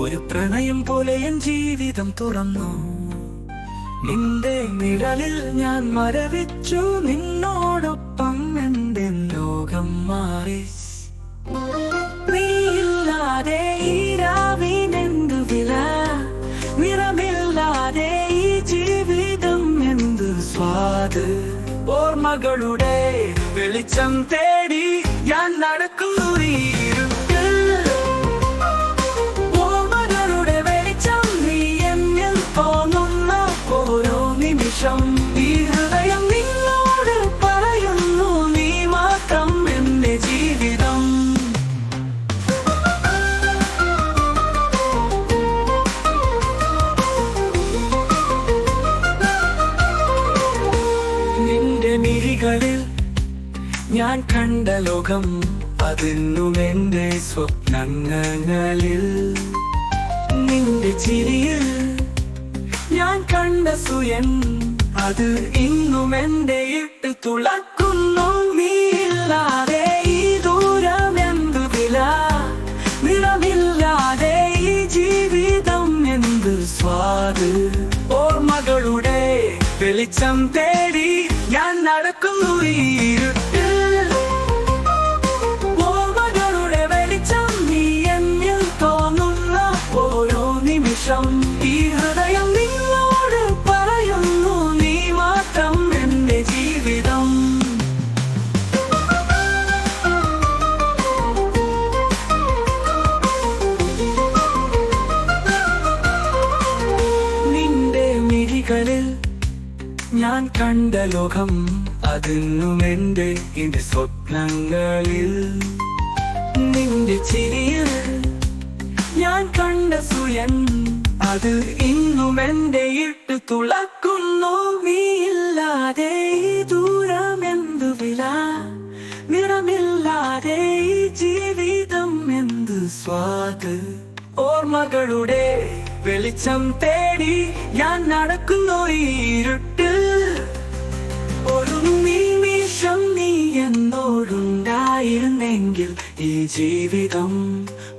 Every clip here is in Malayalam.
ഒരു പ്രണയം പോലെ എൻ ജീവിതം തുറന്നു. നിന്റെ നിഴലിൽ ഞാൻ മരവിച്ചു, നിന്നോടൊപ്പം എന്റെ ലോകം മാറി. നീയില്ലാതെ ഈ രാവിനെന്തു വില, നിറമില്ലാതെ ഈ ജീവിതം എന്ത് സ്വാദ്. ഓർമ്മകളുടെ വെളിച്ചം തേടി ഞാൻ നടക്കുന്നു ഈ ഇരുട്ടിൽ. ഓർമ്മകളുടെ വെളിച്ചം നീ എന്നിൽ തോന്നുന്ന ഓരോ നിമിഷം. ഈ ഹൃദയം നിന്നോട് പറയുന്നു, നീ മാത്രം എന്റെ ജീവിതം. നിന്റെ മിഴികളിൽ ഞാൻ കണ്ട ലോകം, അതെന്നും എന്റെ സ്വപ്നങ്ങളിൽ. നിന്റെ ചിരിയിൽ ഞാൻ കണ്ട സുയൻ, അത് ഇന്നും എന്റെ ഇട്ട് തുളക്കുന്നു. നീയില്ലാതെ ഈ ദൂരം എന്തു വില, നിറമില്ലാതെ ഈ ജീവിതം എന്ത് സ്വാദ്. ഓർമ്മകളുടെ വെളിച്ചം തേടി ഞാൻ നടക്കുന്നു ഈ ഇരുട്ടിൽ. ഓർമ്മകളുടെ വെളിച്ചം നീ എന്നിൽ തോന്നുന്ന ഓരോ നിമിഷം. ഈ ഹൃദയം നിന്നോട് പറയുന്നു, നീ മാത്രം എന്റെ ജീവിതം. നിന്റെ മിഴികളിൽ ഞാൻ കണ്ട ലോകം, അതെന്നും എന്റെ സ്വപ്നങ്ങളിൽ. നിന്റെ ചിരിയിൽ ഞാൻ കണ്ട സുയൻ, അത് ഇന്നും എന്റെ ഇട്ട് തുളക്കുന്നു. നീയില്ലാതെ ഈ ദൂരം എന്തു വില, നിറമില്ലാതെ ഈ ജീവിതം എന്ത് സ്വാദ്. ഓർമ്മകളുടെ വെളിച്ചം തേടി ഞാൻ നടക്കുന്നു ഈ ഇരുട്ടിൽ. ഒരു നിമിഷം നീ എന്നോടുണ്ടായിരുന്നെങ്കിൽ, ഈ ജീവിതം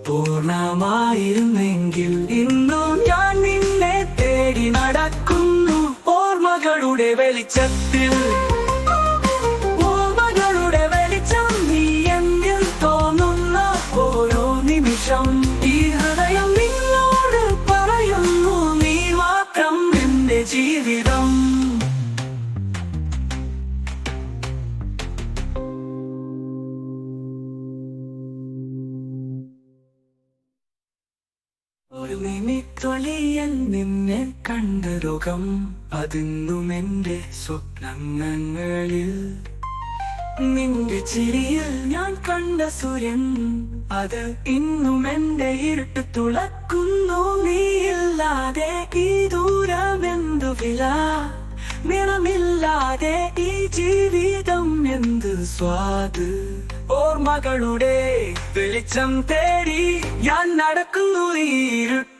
പൂർണ്ണമായിരുന്നെങ്കിൽ. ഇന്നും ഞാൻ നിന്നെ തേടി നടക്കുന്നു ഓർമ്മകളുടെ വെളിച്ചത്തിൽ. ഓർമ്മകളുടെ വെളിച്ചം നീ എന്നിൽ തോന്നുന്ന ഓരോ നിമിഷം. ഈ ഹൃദയം നിന്നോട് പറയുന്നു, നീ മാത്രം എന്റെ ജീവിതം. ഒരു നിമിത്തൊളിയൻ നിന്നെ കണ്ട ലോകം, അതിന്നും എന്റെ സ്വപ്നങ്ങളിൽ. നിന്റെ ചിരിയിൽ ഞാൻ കണ്ട സൂര്യൻ, അത് ഇന്നും എന്റെ ഇരുട്ട് തുളക്കുന്നു. നീയില്ലാതെ ഈ ദൂരം എന്തു വില, നിറമില്ലാതെ ഈ ജീവിതം എന്ത് സ്വാദ്. ഓർമ്മകളുടെ വെളിച്ചം തേടി ഞാൻ നടക്കുന്നു ഈ ഇരുട്ട്.